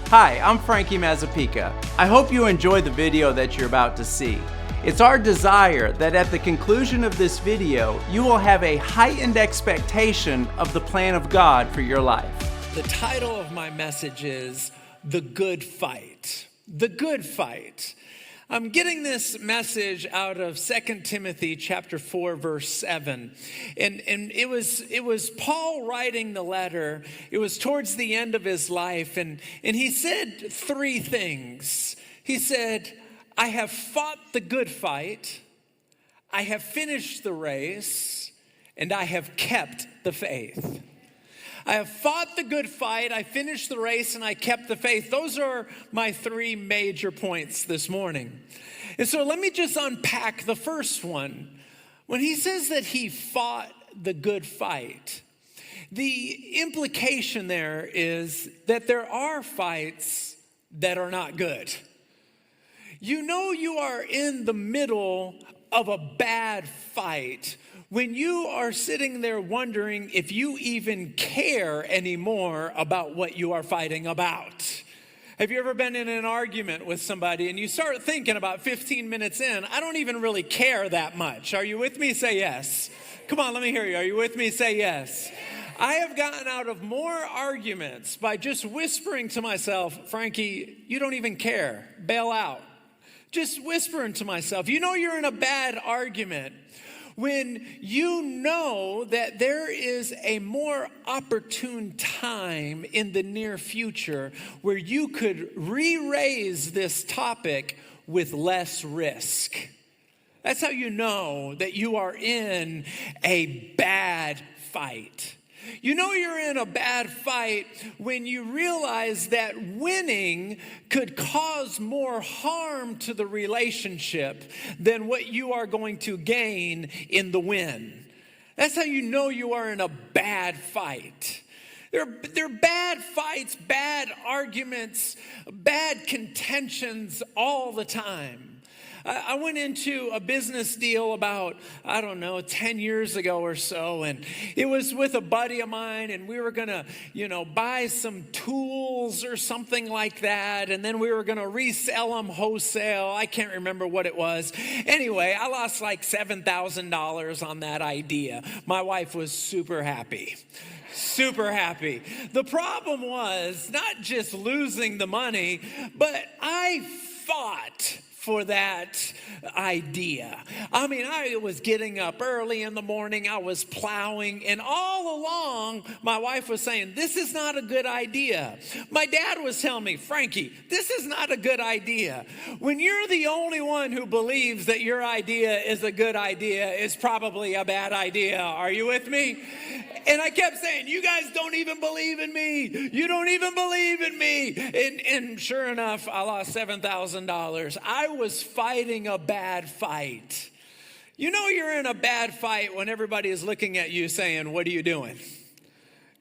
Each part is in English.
Hi, I'm Frankie Mazzapica. I hope you enjoy the video that you're about to see. It's our desire that at the conclusion of this video, you will have a heightened expectation of the plan of God for your life. The title of my message is The Good Fight. The Good Fight. I'm getting this message out of 2 Timothy chapter 4, verse 7. And it was Paul writing the letter. It was towards the end of his life. And he said three things. He said, I have fought the good fight. I have finished the race. And I have kept the faith. I have fought the good fight, I finished the race, and I kept the faith. Those are my three major points this morning. And so let me just unpack the first one. When he says that he fought the good fight, the implication there is that there are fights that are not good. You know you are in the middle of a bad fight when you are sitting there wondering if you even care anymore about what you are fighting about. Have you ever been in an argument with somebody and you start thinking about 15 minutes in, I don't even really care that much. Are you with me? Say yes. Come on, let me hear you. Are you with me? Say yes. I have gotten out of more arguments by just whispering to myself, Frankie, you don't even care. Bail out. Just whispering to myself. You know you're in a bad argument when you know that there is a more opportune time in the near future where you could re-raise this topic with less risk. That's how you know that you are in a bad fight. You know you're in a bad fight when you realize that winning could cause more harm to the relationship than what you are going to gain in the win. That's how you know you are in a bad fight. There are bad fights, bad arguments, bad contentions all the time. I went into a business deal about, 10 years ago or so, and it was with a buddy of mine, and we were gonna, buy some tools or something like that, and then we were gonna resell them wholesale. I can't remember what it was. Anyway, I lost like $7,000 on that idea. My wife was super happy. Super happy. The problem was not just losing the money, but I fought for that idea. I was getting up early in the morning, I was plowing, and all along, my wife was saying, this is not a good idea. My dad was telling me, Frankie, this is not a good idea. When you're the only one who believes that your idea is a good idea, it's probably a bad idea. Are you with me? And I kept saying, you guys don't even believe in me. You don't even believe in me. And sure enough, I lost $7,000. I was fighting a bad fight. You know you're in a bad fight when everybody is looking at you saying, what are you doing?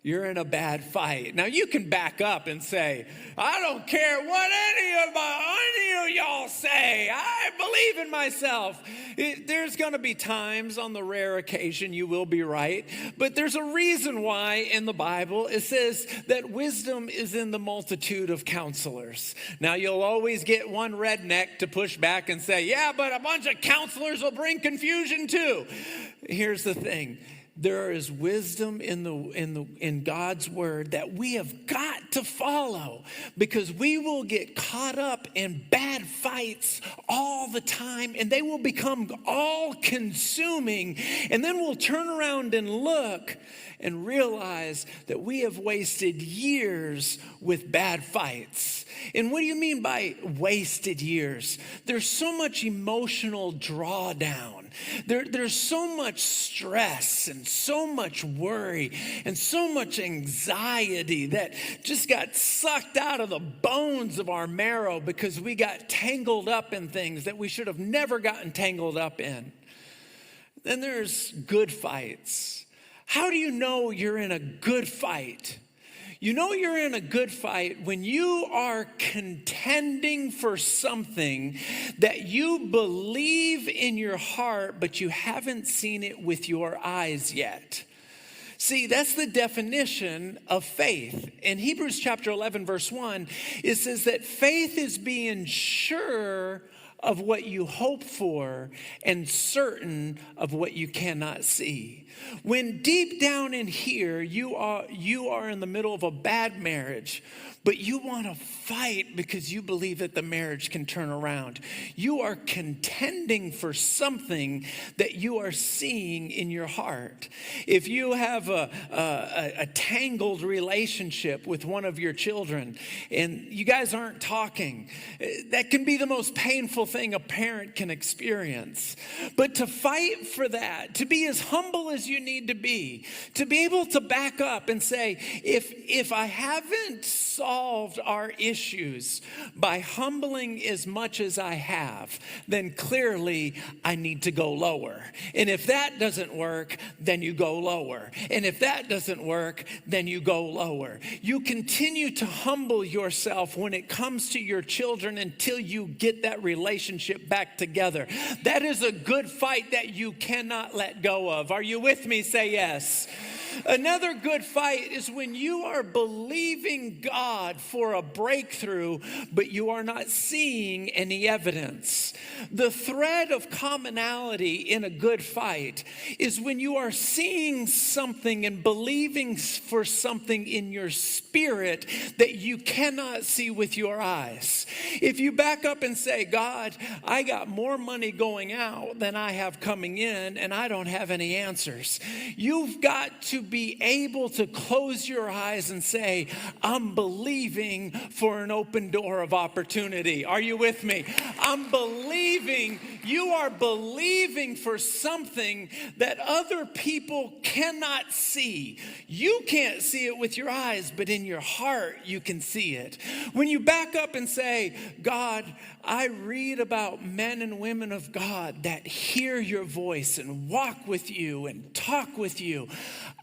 You're in a bad fight. Now you can back up and say, I don't care what any of y'all say. I believe in myself. There's going to be times on the rare occasion you will be right. But there's a reason why in the Bible it says that wisdom is in the multitude of counselors. Now you'll always get one redneck to push back and say, yeah, but a bunch of counselors will bring confusion too. Here's the thing. There is wisdom in God's word that we have got to follow, because we will get caught up in bad fights all the time, and they will become all consuming. And then we'll turn around and look and realize that we have wasted years with bad fights. And what do you mean by wasted years? There's so much emotional drawdown. There's so much stress and so much worry and so much anxiety that just got sucked out of the bones of our marrow because we got tangled up in things that we should have never gotten tangled up in. Then there's good fights. How do you know you're in a good fight? You know you're in a good fight when you are contending for something that you believe in your heart, but you haven't seen it with your eyes yet. See, that's the definition of faith. In Hebrews chapter 11, verse 1, it says that faith is being sure of what you hope for and certain of what you cannot see. When deep down in here, you are in the middle of a bad marriage, but you want to fight because you believe that the marriage can turn around. You are contending for something that you are seeing in your heart. If you have a tangled relationship with one of your children and you guys aren't talking, that can be the most painful thing a parent can experience. But to fight for that, to be as humble as you need to be able to back up and say, if I haven't solved our issues by humbling as much as I have, then clearly I need to go lower. And if that doesn't work, then you go lower. And if that doesn't work, then you go lower. You continue to humble yourself when it comes to your children until you get that relationship back together. That is a good fight that you cannot let go of. Are you with me? Say yes. Another good fight is when you are believing God for a breakthrough, but you are not seeing any evidence. The thread of commonality in a good fight is when you are seeing something and believing for something in your spirit that you cannot see with your eyes. If you back up and say, God, I got more money going out than I have coming in, and I don't have any answers. You've got to be able to close your eyes and say, I'm believing for an open door of opportunity. Are you with me? I'm believing. You are believing for something that other people cannot see. You can't see it with your eyes, but in your heart, you can see it. When you back up and say, God, I read about men and women of God that hear your voice and walk with you and talk with you.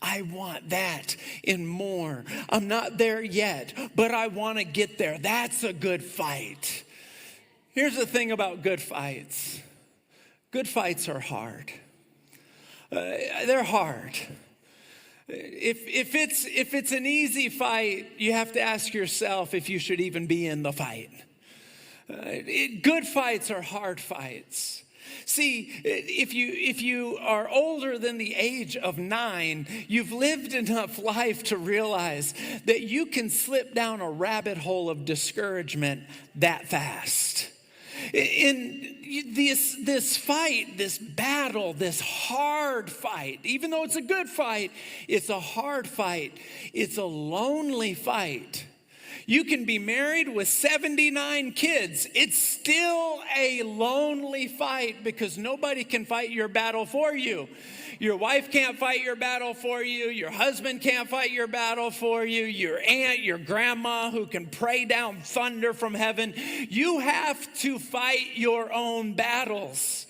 I want that and more. I'm not there yet, but I want to get there. That's a good fight. Here's the thing about good fights. Good fights are hard. They're hard. If it's an easy fight, you have to ask yourself if you should even be in the fight. Good fights are hard fights. See, if you are older than the age of 9, you've lived enough life to realize that you can slip down a rabbit hole of discouragement that fast. In this fight, this battle, this hard fight, even though it's a good fight, it's a hard fight. It's a lonely fight. You can be married with 79 kids. It's still a lonely fight because nobody can fight your battle for you. Your wife can't fight your battle for you. Your husband can't fight your battle for you. Your aunt, your grandma who can pray down thunder from heaven. You have to fight your own battles.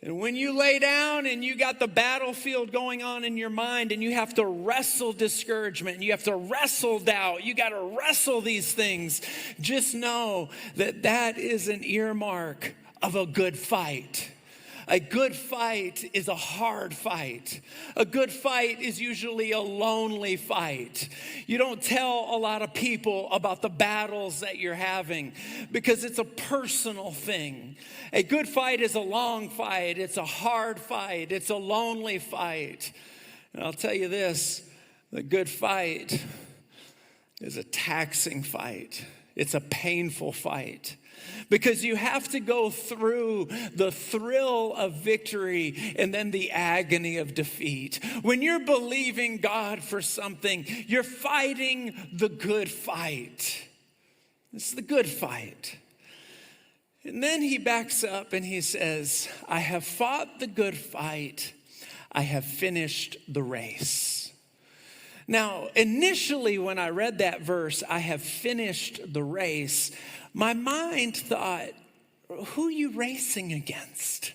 And when you lay down and you got the battlefield going on in your mind and you have to wrestle discouragement, and you have to wrestle doubt, you got to wrestle these things, just know that that is an earmark of a good fight. A good fight is a hard fight. A good fight is usually a lonely fight. You don't tell a lot of people about the battles that you're having because it's a personal thing. A good fight is a long fight. It's a hard fight. It's a lonely fight. And I'll tell you this, the good fight is a taxing fight. It's a painful fight. Because you have to go through the thrill of victory and then the agony of defeat. When you're believing God for something, you're fighting the good fight. It's the good fight. And then he backs up and he says, I have fought the good fight. I have finished the race. Now, initially when I read that verse, I have finished the race, my mind thought, who are you racing against?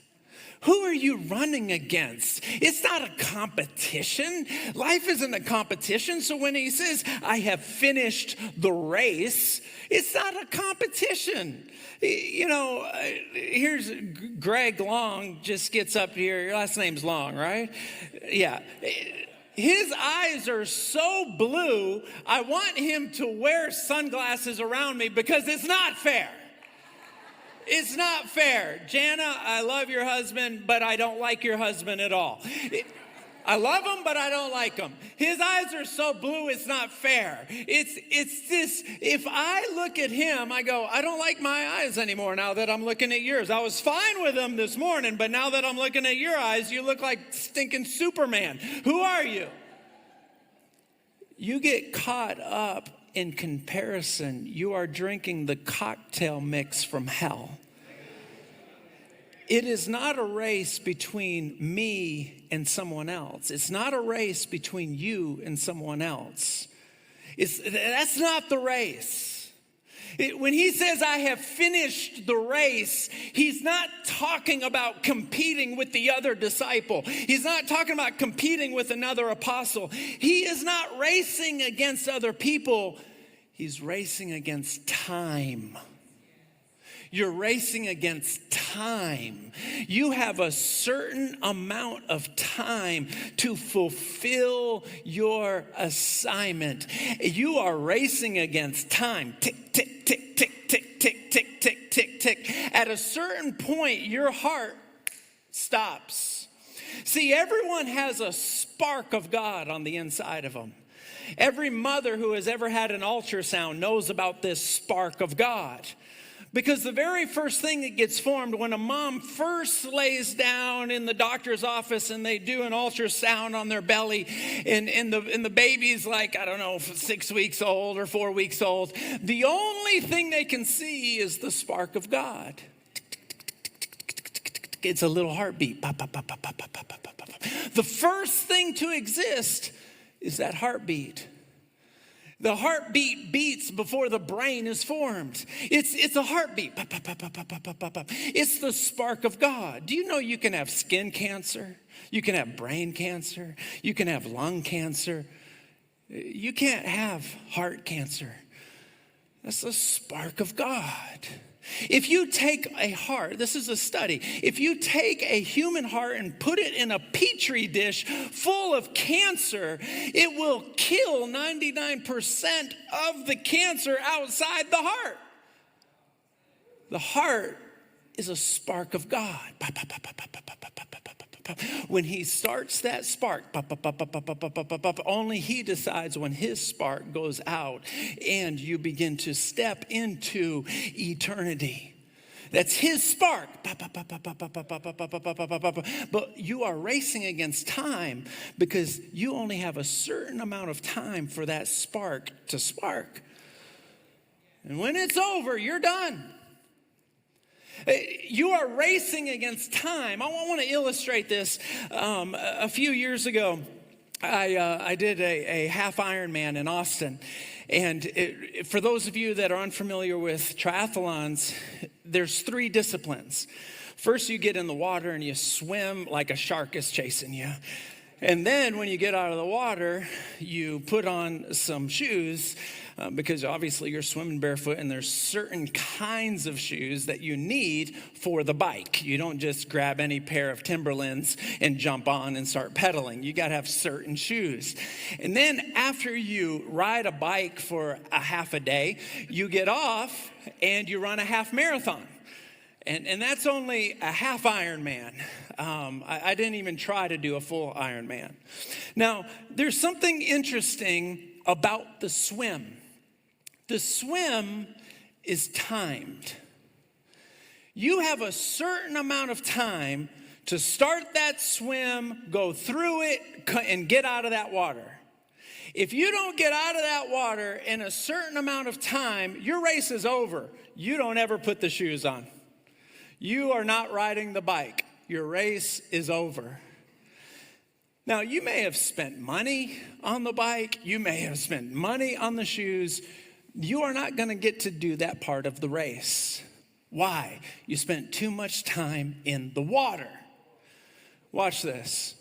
Who are you running against? It's not a competition. Life isn't a competition. So when he says, I have finished the race, it's not a competition. You know, here's Greg Long just gets up here. Your last name's Long, right? Yeah. His eyes are so blue, I want him to wear sunglasses around me because it's not fair. It's not fair. Jana, I love your husband, but I don't like your husband at all. I love him, but I don't like him. His eyes are so blue, it's not fair. It's this, if I look at him, I go, I don't like my eyes anymore now that I'm looking at yours. I was fine with them this morning, but now that I'm looking at your eyes, you look like stinking Superman. Who are you? You get caught up in comparison. You are drinking the cocktail mix from hell. It is not a race between me and someone else. It's not a race between you and someone else. That's not the race. When he says, I have finished the race, he's not talking about competing with the other disciple. He's not talking about competing with another apostle. He is not racing against other people. He's racing against time. You're racing against time. You have a certain amount of time to fulfill your assignment. You are racing against time. Tick, tick, tick, tick, tick, tick, tick, tick, tick, tick. At a certain point, your heart stops. See, everyone has a spark of God on the inside of them. Every mother who has ever had an ultrasound knows about this spark of God. Because the very first thing that gets formed when a mom first lays down in the doctor's office and they do an ultrasound on their belly and the baby's like, I don't know, 6 weeks old or 4 weeks old, the only thing they can see is the spark of God. It's a little heartbeat. The first thing to exist is that heartbeat. The heartbeat beats before the brain is formed. It's a heartbeat. It's the spark of God. Do you know you can have skin cancer? You can have brain cancer. You can have lung cancer. You can't have heart cancer. That's the spark of God. If you take a heart, this is a study, if you take a human heart and put it in a petri dish full of cancer, it will kill 99% of the cancer outside the heart. The heart is a spark of God. When he starts that spark, only he decides when his spark goes out and you begin to step into eternity. That's his spark. But you are racing against time because you only have a certain amount of time for that spark to spark. And when it's over, you're done. You are racing against time. I want to illustrate this. A few years ago, I did a half Ironman in Austin. And for those of you that are unfamiliar with triathlons, there's 3 disciplines. First, you get in the water and you swim like a shark is chasing you. And then when you get out of the water, you put on some shoes because obviously you're swimming barefoot and there's certain kinds of shoes that you need for the bike. You don't just grab any pair of Timberlands and jump on and start pedaling. You got to have certain shoes. And then after you ride a bike for a half a day, you get off and you run a half marathon. And that's only a half Ironman. I didn't even try to do a full Ironman. Now, there's something interesting about the swim. The swim is timed. You have a certain amount of time to start that swim, go through it, and get out of that water. If you don't get out of that water in a certain amount of time, your race is over. You don't ever put the shoes on. You are not riding the bike. Your race is over. Now, you may have spent money on the bike. You may have spent money on the shoes. You are not going to get to do that part of the race. Why? You spent too much time in the water. Watch this.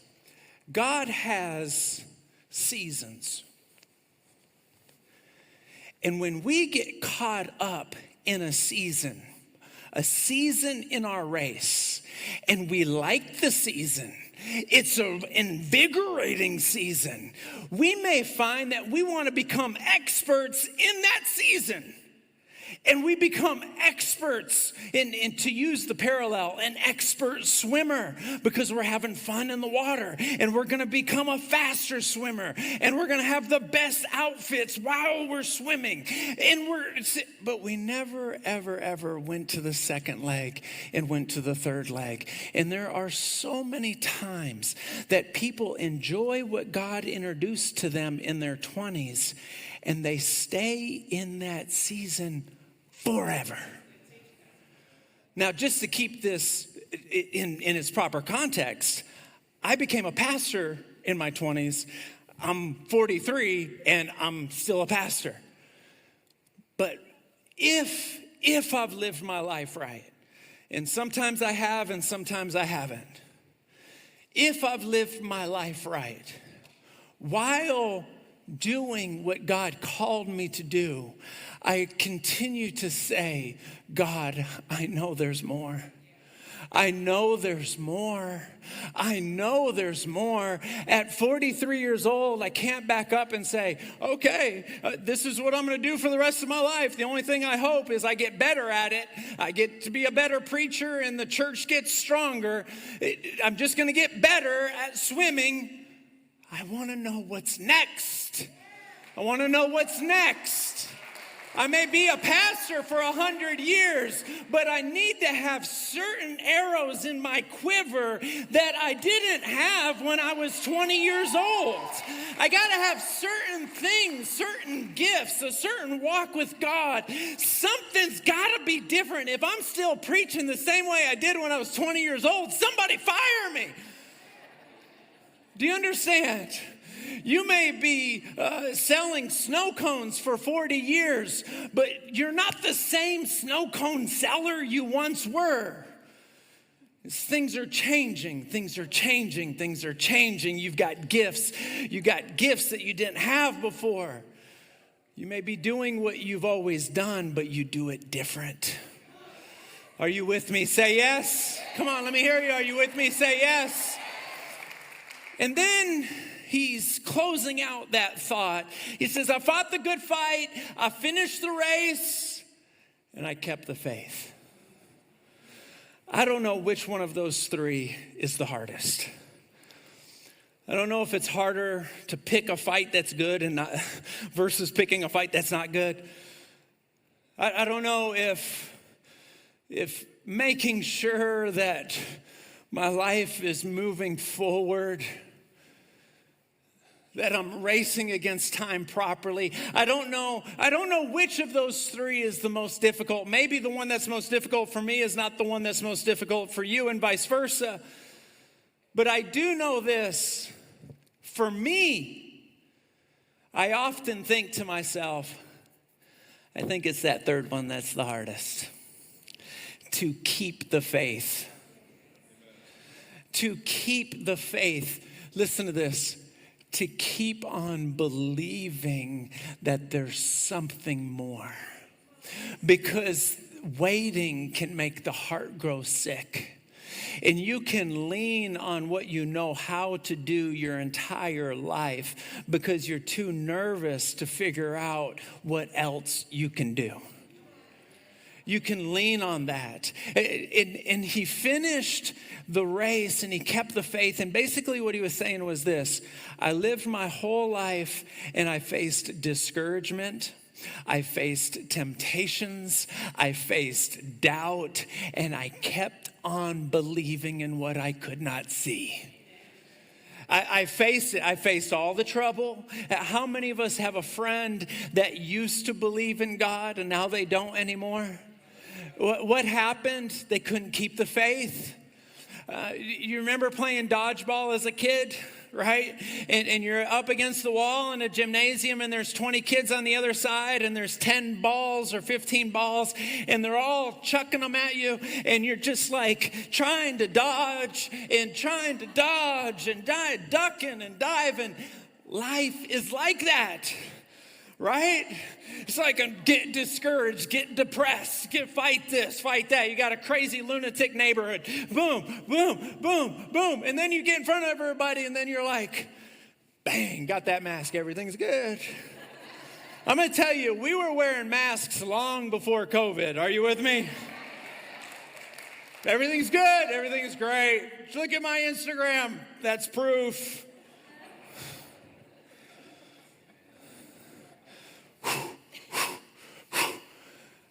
God has seasons. And when we get caught up in a season in our race, and we like the season, It's an invigorating season. We may find that we want to become experts in that season. And we become experts in, to use the parallel, an expert swimmer, because we're having fun in the water, and we're going to become a faster swimmer, and we're going to have the best outfits while we're swimming. But we never, ever, ever went to the second leg and went to the third leg. And there are so many times that people enjoy what God introduced to them in their 20s, and they stay in that season forever. Now, just to keep this in its proper context, I became a pastor in my 20s. I'm 43 and I'm still a pastor. But if I've lived my life right, and sometimes I have and sometimes I haven't, if I've lived my life right, while doing what God called me to do, I continue to say, God, I know there's more. I know there's more. I know there's more. At 43 years old, I can't back up and say, okay, this is what I'm going to do for the rest of my life. The only thing I hope is I get better at it. I get to be a better preacher and the church gets stronger. I'm just going to get better at swimming. I want to know what's next. I want to know what's next. I may be a pastor for 100 years, but I need to have certain arrows in my quiver that I didn't have when I was 20 years old. I got to have certain things, certain gifts, a certain walk with God. Something's got to be different. If I'm still preaching the same way I did when I was 20 years old, somebody fire me. Do you understand? You may be selling snow cones for 40 years, but you're not the same snow cone seller you once were. Things are changing, things are changing, things are changing. You've got gifts. You got gifts that you didn't have before. You may be doing what you've always done, but you do it different. Are you with me? Say yes. Come on, let me hear you. Are you with me? Say yes. And then he's closing out that thought. He says, I fought the good fight, I finished the race, and I kept the faith. I don't know which one of those three is the hardest. I don't know if it's harder to pick a fight that's good and not versus picking a fight that's not good. I don't know if making sure that my life is moving forward, that I'm racing against time properly. I don't know which of those three is the most difficult. Maybe the one that's most difficult for me is not the one that's most difficult for you, and vice versa. But I do know this. For me, I often think to myself, I think it's that third one that's the hardest. To keep the faith. To keep the faith. Listen to this. To keep on believing that there's something more. Because waiting can make the heart grow sick. And you can lean on what you know how to do your entire life because you're too nervous to figure out what else you can do. You can lean on that. And he finished the race and he kept the faith. And basically what he was saying was this: I lived my whole life and I faced discouragement. I faced temptations. I faced doubt. And I kept on believing in what I could not see. I faced it. I faced all the trouble. How many of us have a friend that used to believe in God and now they don't anymore? What happened? They couldn't keep the faith. You remember playing dodgeball as a kid, right? And you're up against the wall in a gymnasium and there's 20 kids on the other side and there's 10 balls or 15 balls and they're all chucking them at you and you're just like trying to dodge and ducking and diving. Life is like that. right? It's like get discouraged, get depressed, fight this, fight that. You got a crazy lunatic neighborhood. Boom, boom, boom, boom. And then you get in front of everybody and then you're like, bang, got that mask, everything's good. I'm going to tell you, we were wearing masks long before COVID. Are you with me? Everything's good, everything's great. Just look at my Instagram, that's proof.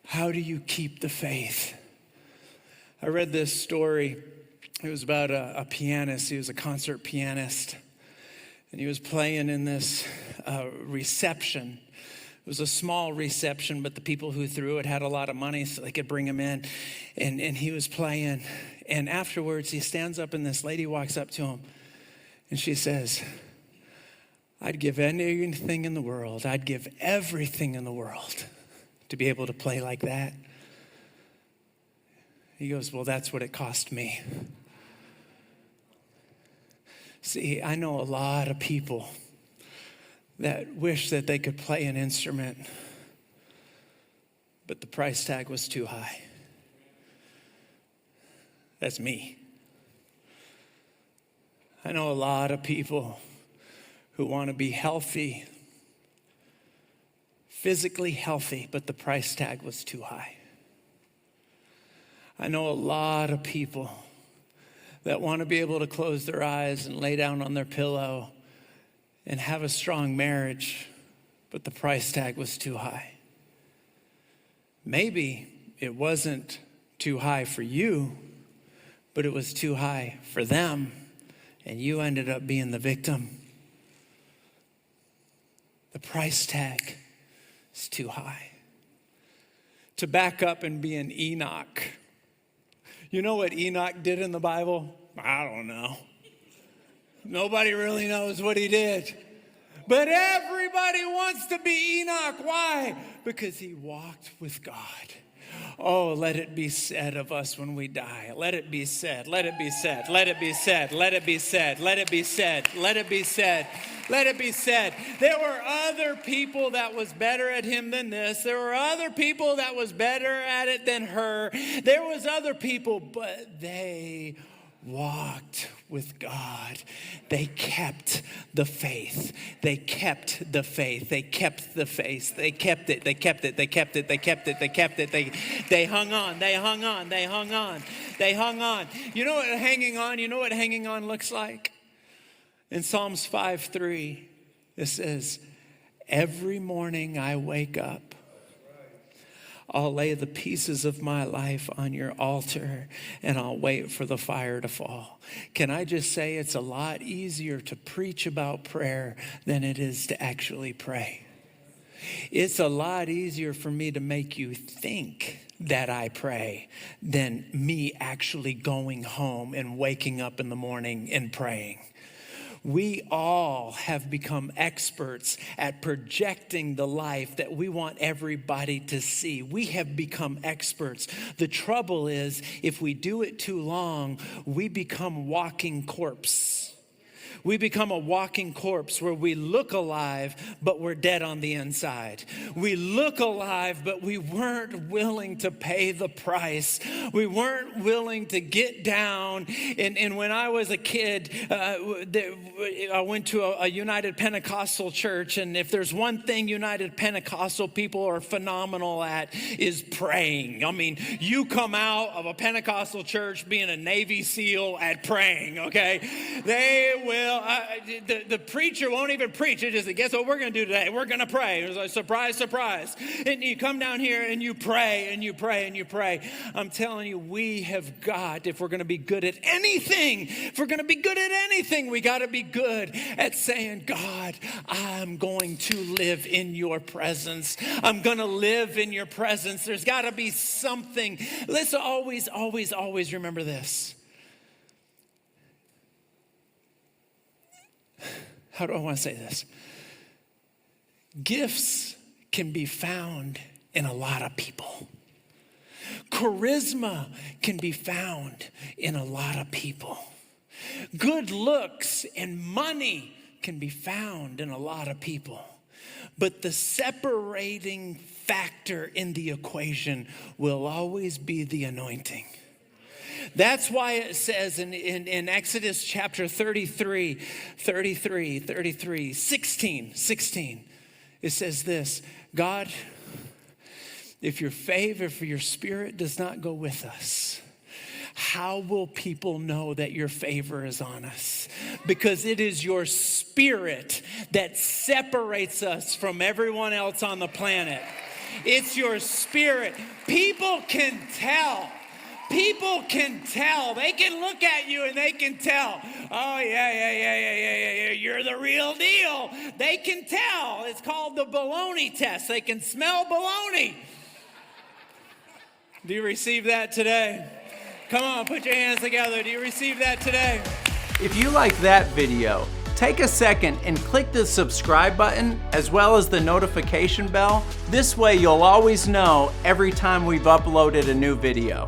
How do you keep the faith? I read this story. It was about a pianist. He was a concert pianist. And he was playing in this reception. It was a small reception, but the people who threw it had a lot of money so they could bring him in. And he was playing. And afterwards, he stands up and this lady walks up to him. And she says, I'd give anything in the world. I'd give everything in the world to be able to play like that. He goes, well, that's what it cost me. See, I know a lot of people that wish that they could play an instrument, but the price tag was too high. That's me. I know a lot of people who want to be healthy, physically healthy, but the price tag was too high. I know a lot of people that want to be able to close their eyes and lay down on their pillow and have a strong marriage, but the price tag was too high. Maybe it wasn't too high for you, but it was too high for them, and you ended up being the victim. The price tag is too high. To back up and be an Enoch. You know what Enoch did in the Bible? I don't know. Nobody really knows what he did. But everybody wants to be Enoch. Why? Because he walked with God. Oh, let it be said of us when we die. Let it be said. Let it be said. Let it be said. Let it be said. Let it be said. Let it be said. Let it be said. There were other people that was better at him than this. There were other people that was better at it than her. There was other people, but they walked with God. They kept the faith. They kept the faith. They kept the faith. They kept it. They kept it. They kept it. They kept it. They kept it. They hung on. They hung on. They hung on. They hung on. You know what hanging on? You know what hanging on looks like? In Psalms 5:3, it says, every morning I wake up, I'll lay the pieces of my life on your altar and I'll wait for the fire to fall. Can I just say it's a lot easier to preach about prayer than it is to actually pray. It's a lot easier for me to make you think that I pray than me actually going home and waking up in the morning and praying. We all have become experts at projecting the life that we want everybody to see. We have become experts. The trouble is, if we do it too long, we become walking corpse. We become a walking corpse where we look alive, but we're dead on the inside. We look alive, but we weren't willing to pay the price. We weren't willing to get down. And when I was a kid, I went to a United Pentecostal church. And if there's one thing United Pentecostal people are phenomenal at is praying. I mean, you come out of a Pentecostal church being a Navy SEAL at praying, okay? They will. The preacher won't even preach. It just, guess what we're going to do today? We're going to pray. It was like, surprise, surprise. And you come down here and you pray and you pray and you pray. I'm telling you, we have got, if we're going to be good at anything, we got to be good at saying, God, I'm going to live in your presence. I'm going to live in your presence. There's got to be something. Let's always remember this. How do I want to say this? Gifts can be found in a lot of people. Charisma can be found in a lot of people. Good looks and money can be found in a lot of people. But the separating factor in the equation will always be the anointing. That's why it says in Exodus chapter 16, it says this, God, if your favor, if your spirit does not go with us, how will people know that your favor is on us? Because it is your spirit that separates us from everyone else on the planet. It's your spirit. People can tell. People can tell. They can look at you and they can tell. Oh, yeah. You're the real deal. They can tell. It's called the baloney test. They can smell baloney. Do you receive that today? Come on, put your hands together. Do you receive that today? If you like that video, take a second and click the subscribe button as well as the notification bell. This way you'll always know every time we've uploaded a new video.